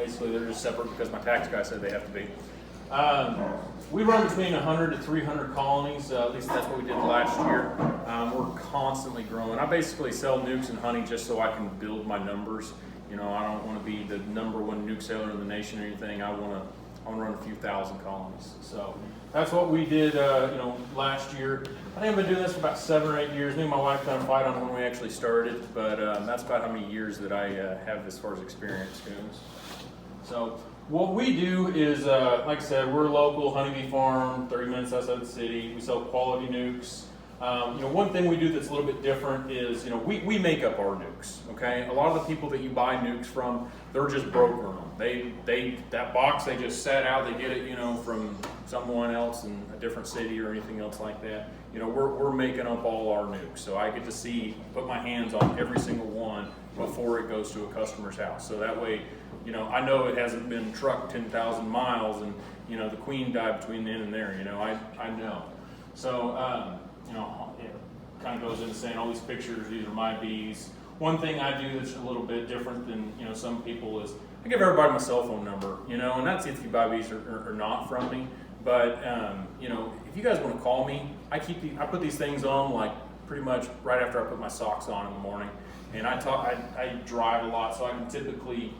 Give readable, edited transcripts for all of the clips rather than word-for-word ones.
Basically, they're just separate because my tax guy said they have to be. We run between 100 to 300 colonies, at least that's what we did last year. We're constantly growing. I basically sell nukes and honey just so I can build my numbers. You know, I don't want to be the #1 nuke seller in the nation or anything. I want to run a few thousand colonies. So that's what we did, last year. I think I've been doing this for about 7 or 8 years. Me and my wife kind of fight on when we actually started, but that's about how many years that I have as far as experience goes. So what we do is, like I said, we're a local Honeybee farm, 30 minutes outside the city. We sell quality nukes. One thing we do that's a little bit different is, we make up our nukes, okay? A lot of the people that you buy nukes from, they're just brokering them. That box, they just set out, they get it, from someone else in a different city or anything else like that. We're making up all our nukes. So I get to put my hands on every single one before it goes to a customer's house. So that way, I know it hasn't been trucked 10,000 miles and, the queen died between then and there, I know. So, it kind of goes into saying all these pictures, these are my bees. One thing I do that's a little bit different than, some people is I give everybody my cell phone number, and that's if you buy bees or not from me. But, if you guys want to call me, I put these things on like pretty much right after I put my socks on in the morning. And I drive a lot, so I can typically,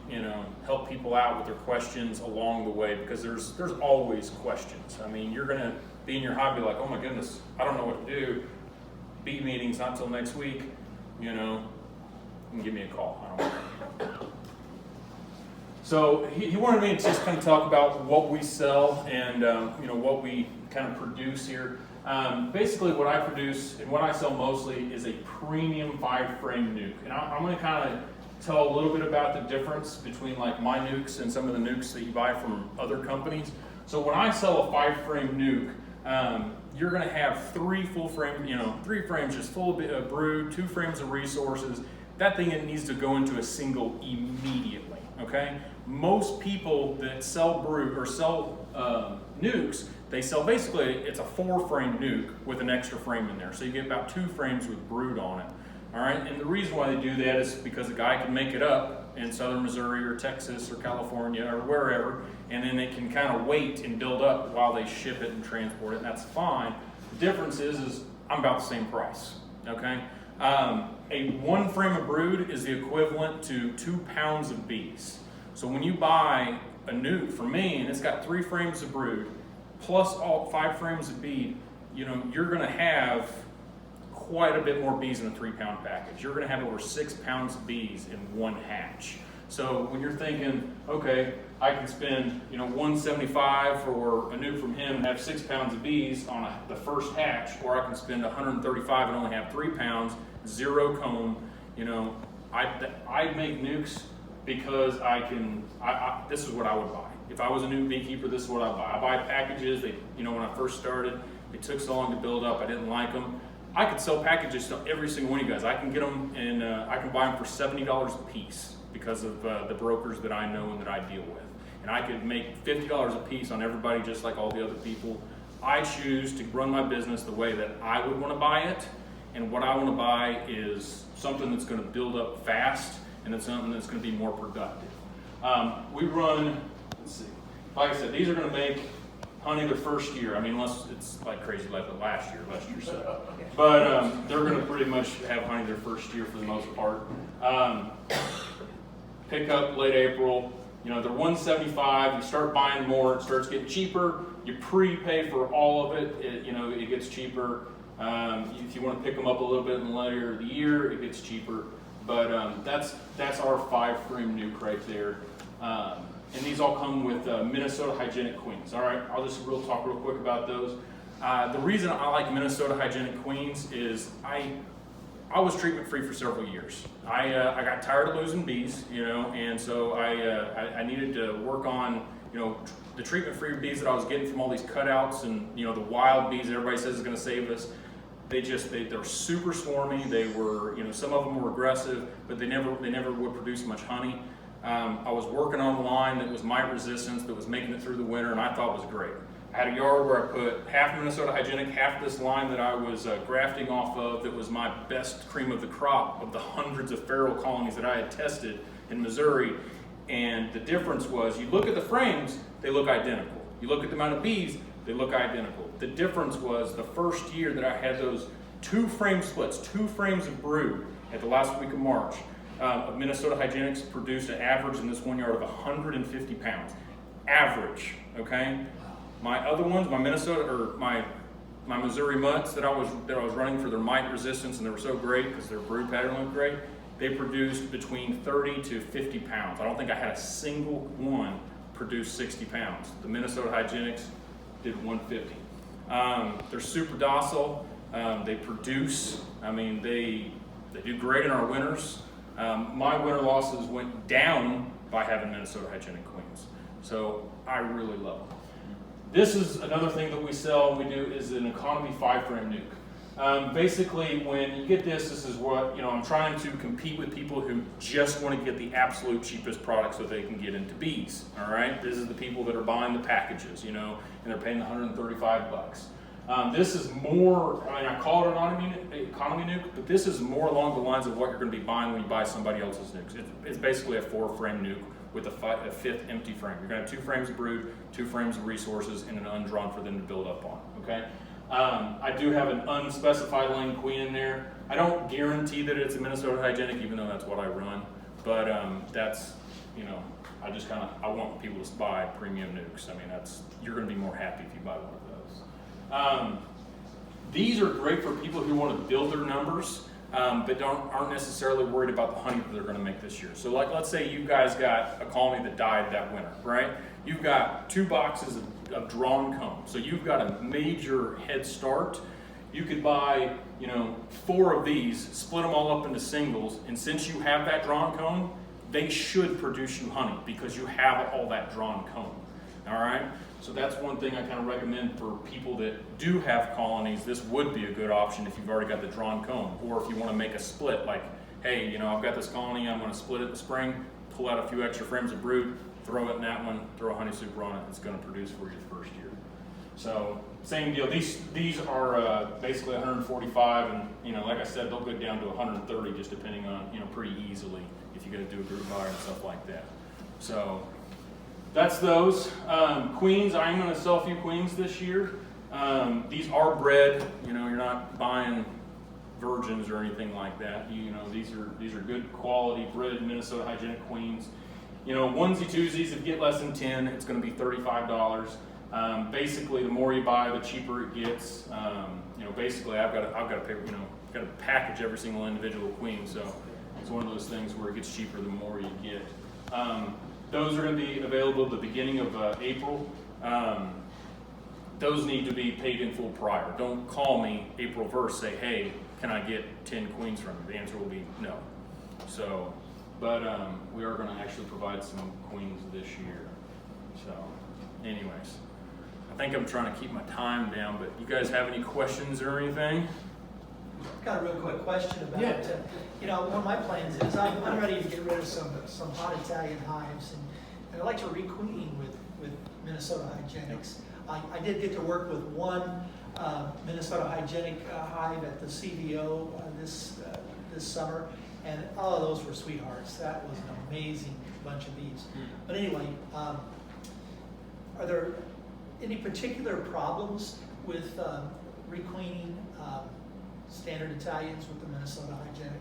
help people out with their questions along the way because there's always questions. I mean, you're gonna be in your hobby like, oh my goodness, I don't know what to do. Bee meeting's not till next week, you can give me a call. I don't know. So he wanted me to just kind of talk about what we sell and what we kind of produce here. Basically what I produce and what I sell mostly is a premium 5-frame nuke. And I'm going to kind of tell a little bit about the difference between like my nukes and some of the nukes that you buy from other companies. So when I sell a 5-frame nuke, you're going to have 3 full frame, 3 frames just full of brood, 2 frames of resources. That thing, it needs to go into a single immediately, okay? Most people that sell brood or sell nukes, they sell basically, it's a 4-frame nuke with an extra frame in there. So you get about 2 frames with brood on it. All right, and the reason why they do that is because a guy can make it up in southern Missouri or Texas or California or wherever, and then they can kind of wait and build up while they ship it and transport it, and that's fine. The difference is I'm about the same price, okay? A 1 frame of brood is the equivalent to 2 pounds of bees. So when you buy a nuke from me and it's got 3 frames of brood, plus all 5 frames of bead, you're gonna have quite a bit more bees in a 3-pound package. You're gonna have over 6 pounds of bees in 1 hatch. So when you're thinking, okay, I can spend $175 for a nuke from him and have 6 pounds of bees on the first hatch, or I can spend $135 and only have 3 pounds, 0 comb. I make nukes because this is what I would buy. If I was a new beekeeper, this is what I buy. I buy packages. when I first started, it took so long to build up. I didn't like them. I could sell packages to every single one of you guys. I can get them and I can buy them for $70 a piece because of the brokers that I know and that I deal with. And I could make $50 a piece on everybody just like all the other people. I choose to run my business the way that I would want to buy it. And what I want to buy is something that's going to build up fast and it's something that's going to be more productive. We run, let's see, like I said, these are going to make honey their first year. I mean, unless it's like crazy like the last year so. But they're going to pretty much have honey their first year for the most part. Pick up late April. They're $175. You start buying more, it starts getting cheaper. You prepay for all of it. It gets cheaper. If you want to pick them up a little bit in the later of the year, it gets cheaper. But that's our 5-frame nuke right there. And these all come with Minnesota hygienic queens. All right, I'll just talk real quick about those. The reason I like Minnesota hygienic queens is I was treatment free for several years. I got tired of losing bees, and so I needed to work on, the treatment free bees that I was getting from all these cutouts and, the wild bees that everybody says is going to save us. They're super swarmy. They were, some of them were aggressive, but they never would produce much honey. I was working on a line that was mite resistance, that was making it through the winter, and I thought was great. I had a yard where I put half Minnesota hygienic, half this line that I was grafting off of that was my best cream of the crop of the hundreds of feral colonies that I had tested in Missouri. And the difference was, you look at the frames, they look identical. You look at the amount of bees, they look identical. The difference was the first year that I had those 2 frame splits, 2 frames of brood at the last week of March, of Minnesota Hygienics produced an average in this 1 yard of 150 pounds. Average, okay? My other ones, my Minnesota, or my Missouri mutts that I was running for their mite resistance, and they were so great because their brood pattern looked great, they produced between 30 to 50 pounds. I don't think I had a single one produce 60 pounds. The Minnesota Hygienics did 150. They're super docile. They produce. I mean, they do great in our winters. My winter losses went down by having Minnesota Hygienic queens. So I really love them. This is another thing that we sell, we do, is an economy 5-frame nuke. Basically, when you get this is what, I'm trying to compete with people who just want to get the absolute cheapest product so they can get into bees, all right? This is the people that are buying the packages, and they're paying $135. This is more, I call it an economy nuke, but this is more along the lines of what you're going to be buying when you buy somebody else's nukes. It's basically a 4-frame nuke with a 5th empty frame. You're going to have 2 frames of brood, 2 frames of resources, and an undrawn for them to build up on, okay? I do have an unspecified lane queen in there. I don't guarantee that it's a Minnesota Hygienic, even though that's what I run, but that's, I want people to buy premium nukes. I mean, you're going to be more happy if you buy one of those. These are great for people who want to build their numbers, but aren't necessarily worried about the honey that they're going to make this year. So let's say you guys got a colony that died that winter, right? You've got 2 boxes of drawn comb. So you've got a major head start. You could buy, 4 of these, split them all up into singles, and since you have that drawn comb, they should produce you honey because you have all that drawn comb, all right? So that's one thing I kind of recommend for people that do have colonies. This would be a good option if you've already got the drawn comb, or if you want to make a split, like, hey, I've got this colony, I'm going to split it in the spring, pull out a few extra frames of brood, throw it in that one, throw a honey super on it, it's going to produce for you the first year. So same deal. These are basically 145, and like I said, they'll go down to 130 just depending on pretty easily if you got to do a group buy and stuff like that. So that's those. Queens, I'm going to sell a few queens this year. These are bred. You're not buying virgins or anything like that. These are good quality bred Minnesota Hygienic queens. Onesie twosies, if you get less than 10, it's going to be $35. Basically, the more you buy, the cheaper it gets. Basically, I've got to pay. Got to package every single individual queen, so it's one of those things where it gets cheaper the more you get. Those are going to be available at the beginning of April. Those need to be paid in full prior. Don't call me April 1st, say, hey, can I get 10 queens from you? The answer will be no. So, but we are going to actually provide some queens this year. So, anyways, I think I'm trying to keep my time down, but you guys have any questions or anything? I've got a real quick question about one of my plans is I'm ready to get rid of some hot Italian hives, and I'd like to requeen with Minnesota Hygienics. I did get to work with one Minnesota Hygienic hive at the CVO this summer, and all of those were sweethearts. That was an amazing bunch of bees. But anyway, are there any particular problems with requeening standard Italians with the Minnesota Hygienic?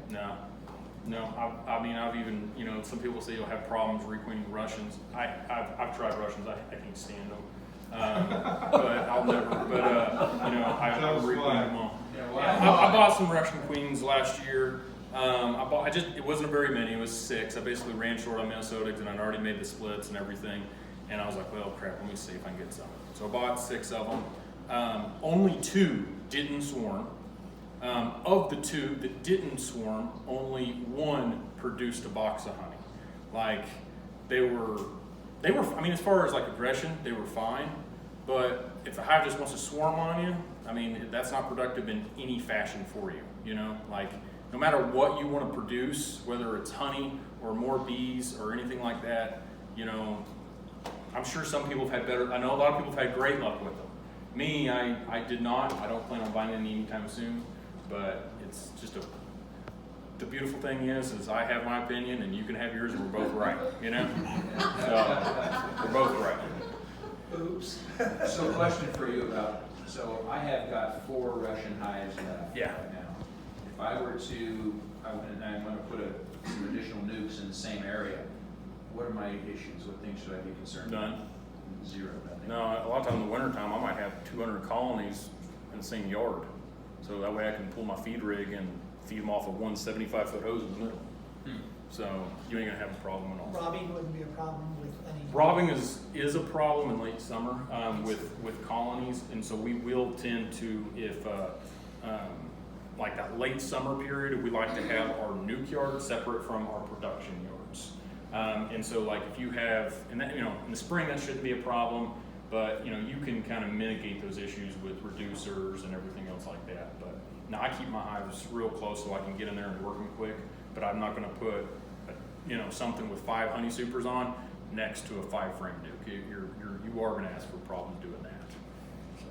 No. I've even, some people say you'll have problems requeening Russians. I've tried Russians. I can't stand them. But I'll never. But I requeen them all. I bought some Russian queens last year. It wasn't very many. It was 6. I basically ran short on Minnesotics, and I'd already made the splits and everything. And I was like, well, crap. Let me see if I can get some. So I bought 6 of them. Only 2 didn't swarm. Of the 2 that didn't swarm, only 1 produced a box of honey. Like, they were, as far as like aggression, they were fine. But if a hive just wants to swarm on you, that's not productive in any fashion for you, Like, no matter what you want to produce, whether it's honey or more bees or anything like that, I'm sure some people have had better, I know a lot of people have had great luck with them. Me, I did not. I don't plan on buying any anytime soon. But it's just the beautiful thing is I have my opinion and you can have yours and we're both right, you know? So, we're both right. Oops. So question for you about, so I have got 4 Russian hives left Yeah. right now. If I were to, and I'm gonna put some additional nukes in the same area, what are my issues? What things should I be concerned about? None. 0, nothing. No, a lot of times in the wintertime, I might have 200 colonies in the same yard. So that way I can pull my feed rig and feed them off of one 75-foot hose in the middle. So you ain't gonna have a problem at all. Robbing wouldn't be a problem with any. Robbing is a problem in late summer with colonies, and so we will tend to, if like that late summer period, we like to have our nuke yard separate from our production yards. And so like if you have, and that, you know, in the spring that shouldn't be a problem, but you know, you can kind of mitigate those issues with reducers and everything else like that. But now I keep my hives real close so I can get in there and work them quick, but I'm not gonna put you know, something with 5 honey supers on next to a 5-frame nuke. You are gonna ask for problems doing that. So.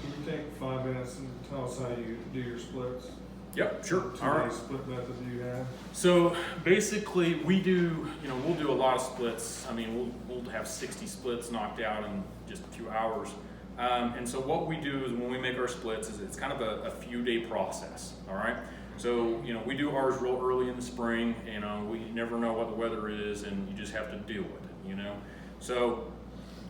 Can you take 5 minutes and tell us how you do your splits? Yep, sure. All right. Split method do you have? So basically we do, you know, we'll do a lot of splits. I mean, we'll have 60 splits knocked out in just a few hours. And so what we do is when we make our splits is it's kind of a few day process, all right? So, you know, we do ours real early in the spring, you know, we never know what the weather is and you just have to deal with it, you know? So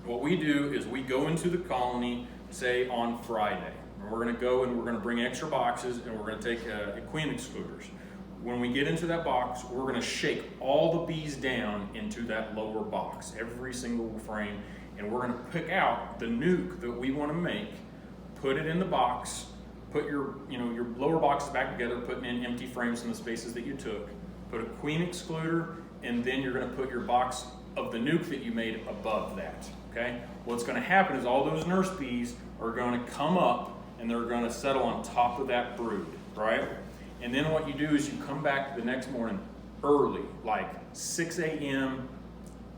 what we do is we go into the colony, say on Friday. We're gonna go and we're gonna bring extra boxes and we're gonna take queen excluders. When we get into that box, we're gonna shake all the bees down into that lower box, every single frame, and we're gonna pick out the nuke that we wanna make, put it in the box, put your lower boxes back together, putting in empty frames in the spaces that you took, put a queen excluder, and then you're gonna put your box of the nuke that you made above that, okay? What's gonna happen is all those nurse bees are gonna come up and they're gonna settle on top of that brood, right? And then what you do is you come back the next morning early, like 6 a.m.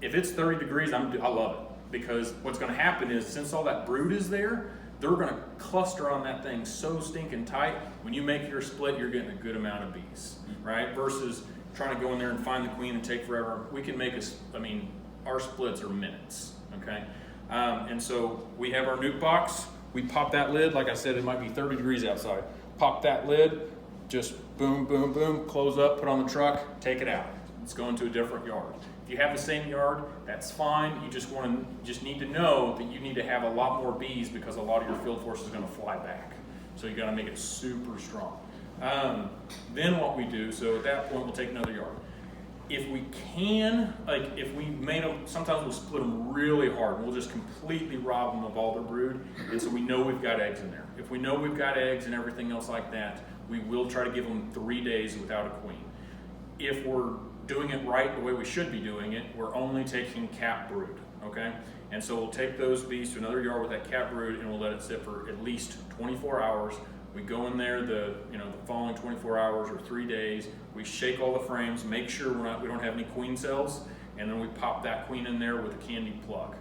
If it's 30 degrees, I love it, because what's gonna happen is since all that brood is there, they're gonna cluster on that thing so stinking tight. When you make your split, you're getting a good amount of bees, right? Versus trying to go in there and find the queen and take forever. We can make our splits are minutes, okay? And so we have our nuke box. We pop that lid, like I said, it might be 30 degrees outside. Pop that lid, just boom, boom, boom, close up, put on the truck, take it out. It's going to a different yard. If you have the same yard, that's fine. You just need to know that you need to have a lot more bees because a lot of your field force is going to fly back. So you got to make it super strong. Then what we do, so at that point we'll take another yard. If we can, like if we made them, sometimes we'll split them really hard and we'll just completely rob them of all their brood. And so we know we've got eggs in there. If we know we've got eggs and everything else like that, we will try to give them 3 days without a queen. If we're doing it right the way we should be doing it, we're only taking cap brood, okay? And so we'll take those bees to another yard with that cap brood and we'll let it sit for at least 24 hours. We go in there the following 24 hours or 3 days, we shake all the frames, make sure we don't have any queen cells, and then we pop that queen in there with a candy plug.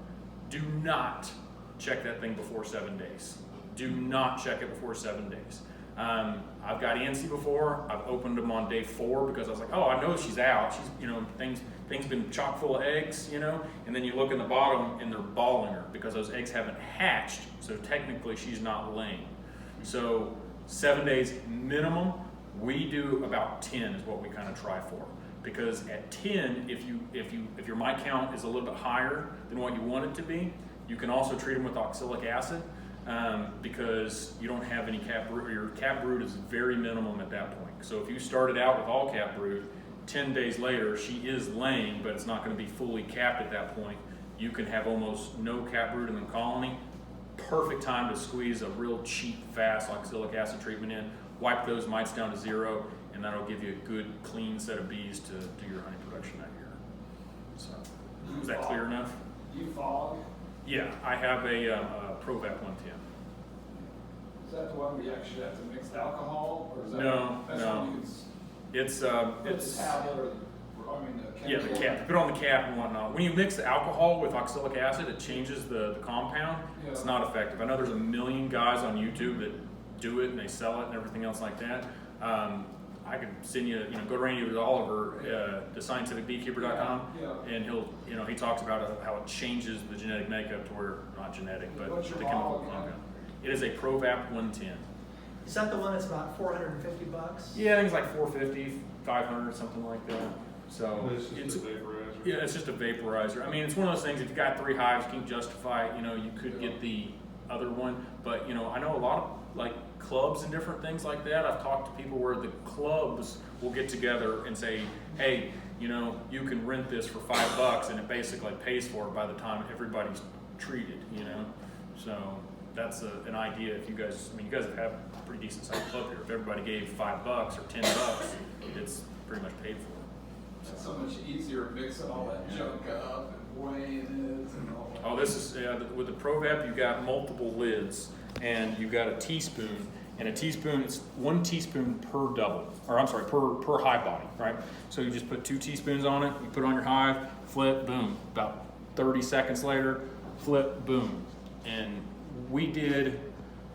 Do not check that thing before 7 days. Do not check it before 7 days. I've got Ancy before. I've opened them on day 4 because I was like, oh, I know she's out. She's, things been chock full of eggs, and then you look in the bottom and they're balling her because those eggs haven't hatched. So technically she's not laying. So 7 days minimum. We do about 10 is what we kind of try for, because at 10, if your mite count is a little bit higher than what you want it to be, you can also treat them with oxalic acid. Because you don't have any cap brood, or your cap brood is very minimum at that point. So if you started out with all cap brood, 10 days later she is laying, but it's not going to be fully capped at that point. You can have almost no cap brood in the colony. Perfect time to squeeze a real cheap, fast oxalic acid treatment in, wipe those mites down to 0, and that'll give you a good, clean set of bees to do your honey production that year. So, was that clear enough? Do you fog? Yeah, I have a Provap 110. Is that the one we actually have to mix alcohol, or is that? No, that's no. One you can It's put the tablet or the yeah, the cap. Put on the cap and whatnot. When you mix the alcohol with oxalic acid, it changes the compound. Yeah. It's not effective. I know there's a million guys on YouTube that do it and they sell it and everything else like that. I could send you, go to Randy Oliver, thescientificbeekeeper.com, Yeah. and he'll, he talks about how it changes the genetic makeup to where, not genetic, but What's your the chemical model again? compound. It is a ProVap 110. Is that the one that's about $450? Yeah, I think it's like 450, 500, something like that. So But it's just a vaporizer. yeah, it's just a vaporizer. I mean, it's one of those things. If you got 3 hives, you can justify it. You could get the other one, but I know a lot of like clubs and different things like that. I've talked to people where the clubs will get together and say, hey, you can rent this for $5, and it basically pays for it by the time everybody's treated. So that's an idea. If you guys, you guys have a pretty decent sized club here. If everybody gave $5 or $10, it's pretty much paid for. It's so much easier mixing all that junk up and weighing it and all that. Oh, this is, with the ProVap, you've got multiple lids, and you've got a teaspoon, and a teaspoon, it's 1 teaspoon per per hive body, right? So you just put 2 teaspoons on it, you put it on your hive, flip, boom. About 30 seconds later, flip, boom. And we did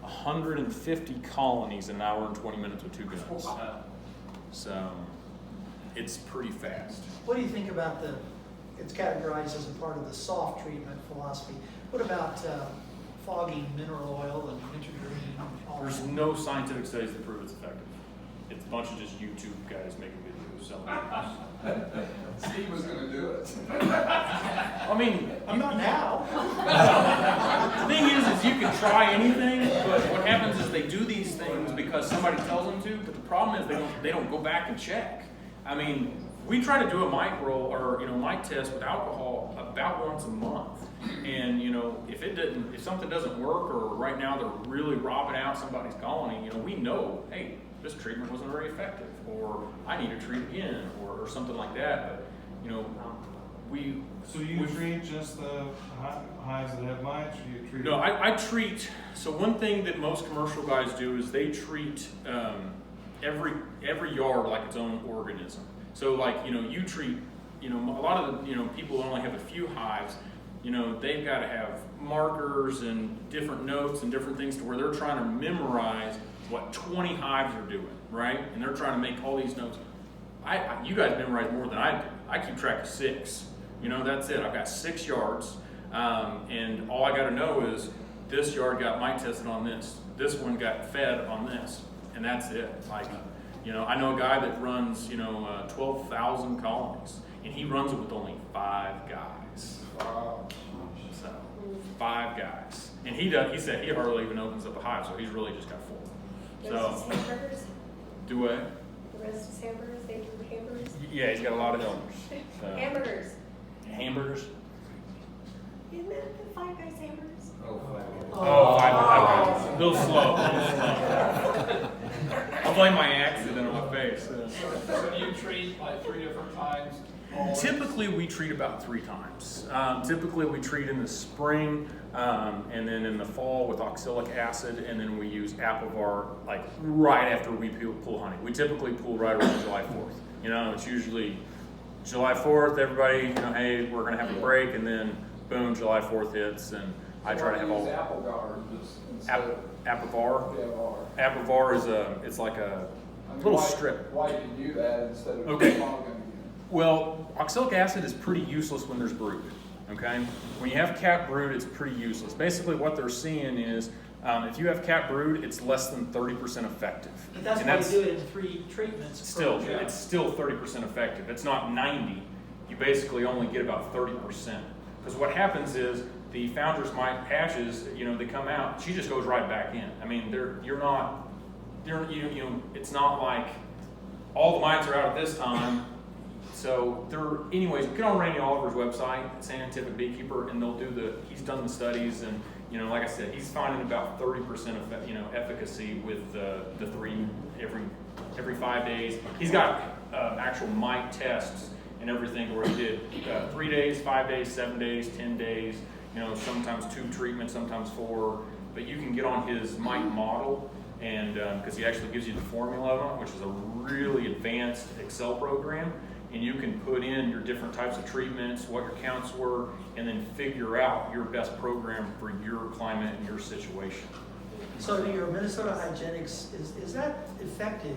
150 colonies in an hour and 20 minutes with 2 guns. So it's pretty fast. What do you think about it's categorized as a part of the soft treatment philosophy. What about fogging mineral oil and wintergreen? There's no scientific studies that prove it's effective. It's a bunch of just YouTube guys making videos selling it. Steve was gonna do it. I mean, I'm not now. the thing is you can try anything, but what happens is they do these things because somebody tells them to, but the problem is they don't go back and check. I mean, we try to do a mite roll or mite test with alcohol about once a month. And if something doesn't work, or right now they're really robbing out somebody's colony, we know, hey, this treatment wasn't very effective, or I need to treat again, or something like that. But So you treat just the hives that have mites, or you treat? No, I treat. So one thing that most commercial guys do is they treat every yard like its own organism. So you treat, a lot of the people only have a few hives. They've got to have markers and different notes and different things to where they're trying to memorize what 20 hives are doing, right? And they're trying to make all these notes. You guys memorize more than I do. I keep track of 6. That's it. I've got 6 yards, and all I got to know is this yard got mite tested on this. This one got fed on this, and that's it. I know a guy that runs 12,000 colonies, and he runs it with only 5 guys. Wow. So 5 guys, and he said he hardly even opens up a hive, so he's really just got 4. Roasted So hamburgers, do what? roasted hamburgers, they do hamburgers. Yeah, he's got a lot of helpers. So. Hamburgers. Hamburgers. Isn't that the Five Guys hamburgers? Oh, okay. A little slow. I'll blame my accident on my face. So you treat like 3 different times? Typically, we treat about 3 times. Typically, we treat in the spring, and then in the fall with oxalic acid, and then we use Apivar right after we pull honey. We typically pull right around July 4th. It's usually July 4th. Everybody, hey, we're gonna have a break, and then boom, July 4th hits, and I try to have all. Apivar instead of Apivar. Apivar. Apivar is it's like a little strip. Why do you do that instead of Okay. fogging? Well, oxalic acid is pretty useless when there's brood, okay? When you have cap brood, it's pretty useless. Basically what they're seeing is, if you have cap brood, it's less than 30% effective. But that's And why you do it in 3 treatments. Still, per- it's still 30% effective. It's not 90. You basically only get about 30%. Because what happens is, the founder's mite patches, they come out, she just goes right back in. I mean, it's not like all the mites are out at this time. So anyways, get on Randy Oliver's website, Scientific Beekeeper, and he's done the studies, and like I said, he's finding about 30% of efficacy with the 3 every 5 days. He's got actual mite tests and everything where he did 3 days, 5 days, 7 days, 10 days. Sometimes 2 treatments, sometimes 4. But you can get on his mite model, and because he actually gives you the formula of them, which is a really advanced Excel program. And you can put in your different types of treatments, what your counts were, and then figure out your best program for your climate and your situation. So your Minnesota hygienics, is that effective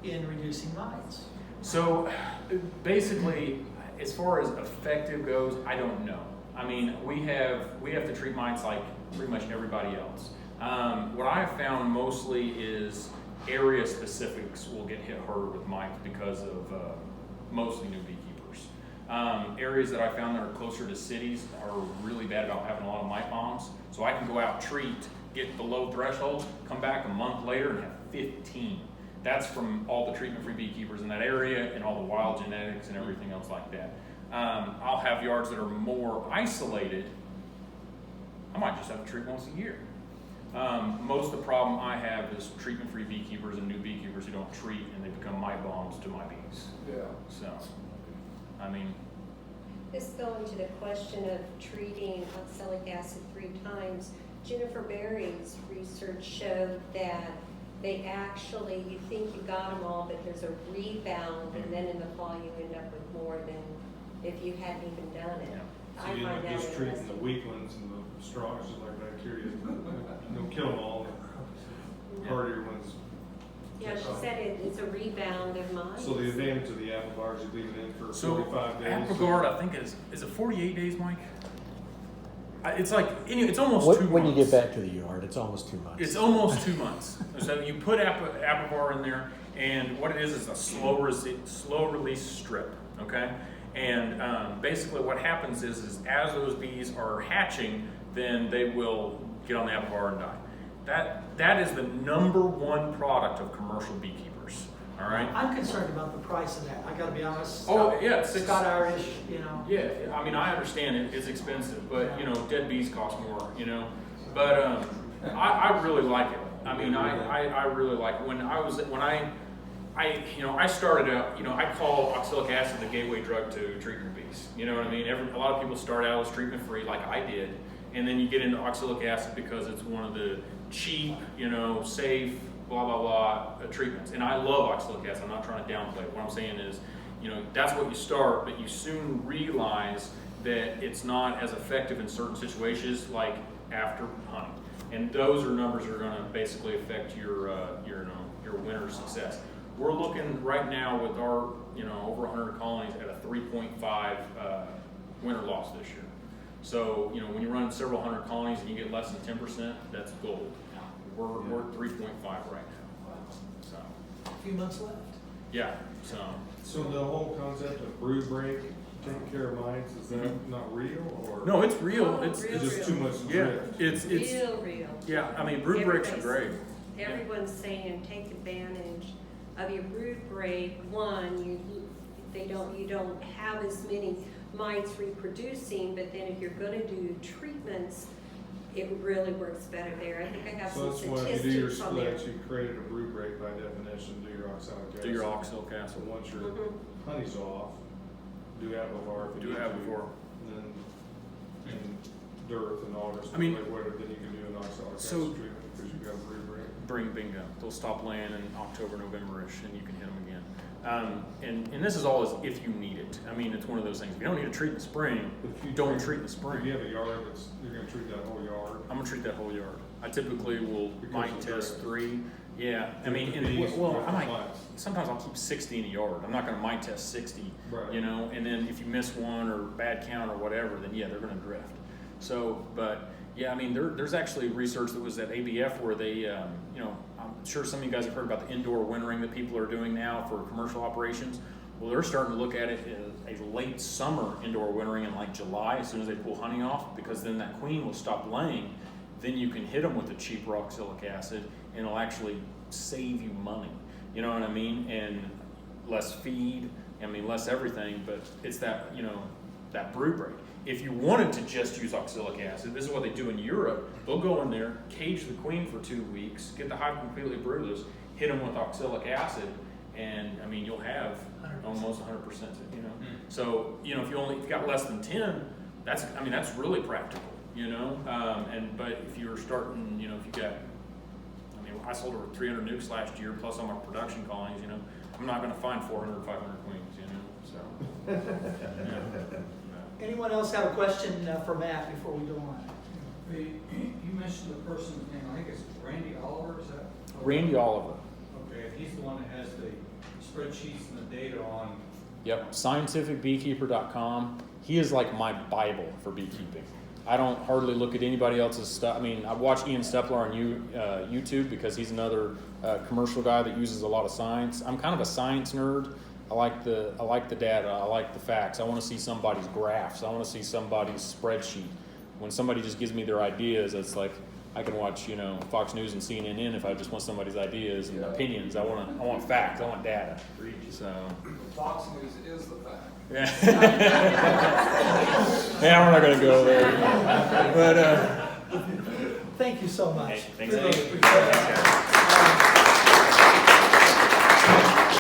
in reducing mites? So basically, as far as effective goes, I don't know. I mean, we have to treat mites like pretty much everybody else. What I have found mostly is area specifics will get hit harder with mites because of mostly new beekeepers. Areas that I found that are closer to cities are really bad about having a lot of mite bombs. So I can go out, treat, get below threshold, come back a month later and have 15. That's from all the treatment-free beekeepers in that area and all the wild genetics and everything else like that. I'll have yards that are more isolated. I might just have to treat once a year. Most of the problem I have is treatment-free beekeepers and new beekeepers who don't treat and they become mite bombs to my bees. Yeah. So, I mean, This going to the question of treating oxalic acid 3 times. Jennifer Berry's research showed that they actually, you think you got them all, but there's a rebound, and then in the fall you end up with more than if you hadn't even done it. Yeah. So I you find end up that just treating the interesting. weak ones and the strong, it's just like bacteria. Don't kill them all. The hardier ones. Yeah, she said it's a rebound of mites. So the advantage of the apple bars, you leave it in for so 45 days. Applegard, I think is it 48 days, Mike? It's like it's almost 2 months. When you get back to the yard, it's almost 2 months. It's almost 2 months. So you put Applebar in there, and what it is a slow release strip, okay? And basically what happens is as those bees are hatching, then they will get on the Applebar and die. That is the #1 product of commercial beekeepers, all right? I'm concerned about the price of that. I gotta be honest. Oh, yeah, Scott Irish, you know. Yeah, I mean, I understand it's expensive, but you know, dead bees cost more, you know. But I really like it. I mean, I really like it. When I started out, you know, I call oxalic acid the gateway drug to treatment bees. You know what I mean? A lot of people start out as treatment free, like I did, and then you get into oxalic acid because it's one of the cheap, you know, safe, blah blah blah treatments. And I love oxalic acid. I'm not trying to downplay it. What I'm saying is, you know, that's what you start, but you soon realize that it's not as effective in certain situations, like after honey. And those are numbers that are going to basically affect your winter success. We're looking right now with our, you know, over 100 colonies at a 3.5 winter loss this year. So, you know, when you run several hundred colonies and you get less than 10%, that's gold. We're at 3.5 right now. So, A few months left. yeah. So the whole concept of brood break, taking care of mites, is that not real, or? No, it's real. Oh, It's real. It's just too much yeah. drift. It's Real. yeah. I mean, brood breaks are great. Everyone's saying take advantage of your brood break. One, you don't have as many mites reproducing, but then if you're going to do treatments, it really works better there. I think I have So some that's why if you do your statistics on there. split, you created a brood break by definition, do your oxalic acid. Do your oxalic So acid. once your Mhm. honey's off, do Applebar if you Do need have to. before. Then in dearth and August, I mean- like whatever, then you can do an oxalic acid So- treatment because you've got a brood break. Bring bingo. They'll stop laying in October, November-ish, and you can hit them again. And this is all as if you need it. I mean, it's one of those things. If you don't need to treat in the spring, But if you don't treat- treat in the If spring. you have a yard that's, you're gonna treat that whole yard. I'm gonna treat that whole yard. I typically will Because mite of test the- 3. Yeah, I mean, The bees well, with I might. mites. Sometimes I'll keep 60 in a yard. I'm not gonna mite test 60. Right. You know, and then if you miss one or bad count or whatever, then yeah, they're gonna drift. So, but yeah, I mean, there's actually research that was at ABF where they, you know, I'm sure some of you guys have heard about the indoor wintering that people are doing now for commercial operations. Well, they're starting to look at it as a late summer indoor wintering in like July, as soon as they pull honey off, because then that queen will stop laying. Then you can hit them with the cheaper oxalic acid, and it'll actually save you money. You know what I mean? And less feed, I mean, less everything, but it's that, you know, that brood break. If you wanted to just use oxalic acid, this is what they do in Europe. They'll go in there, cage the queen for 2 weeks, get the hive completely broodless, hit them with oxalic acid, and I mean, you'll have 100%. almost 100%, you know. So, you know, if you got less than 10, that's really practical, you know. But if you're starting, you know, if you got, I mean, I sold over 300 nukes last year, plus all my production colonies, you know. I'm not going to find 400, 500 queens, you know. So, yeah. Anyone else have a question for Matt before we go on? You mentioned the person's name, I think it's Randy Oliver, is that? Randy Oliver. Okay, if he's the one that has the spreadsheets and the data on. Yep, scientificbeekeeper.com. He is like my Bible for beekeeping. I don't hardly look at anybody else's stuff. I mean, I watch Ian Stepler on YouTube because he's another commercial guy that uses a lot of science. I'm kind of a science nerd. I like the data. I like the facts. I want to see somebody's graphs. I want to see somebody's spreadsheet. When somebody just gives me their ideas, it's like I can watch, Fox News and CNN if I just want somebody's ideas and opinions. I want facts. I want data. So. Fox News is the fact. Yeah. Yeah, we're not gonna go there. But Thank you so much. Hey, thanks. Really Thanks. appreciate it.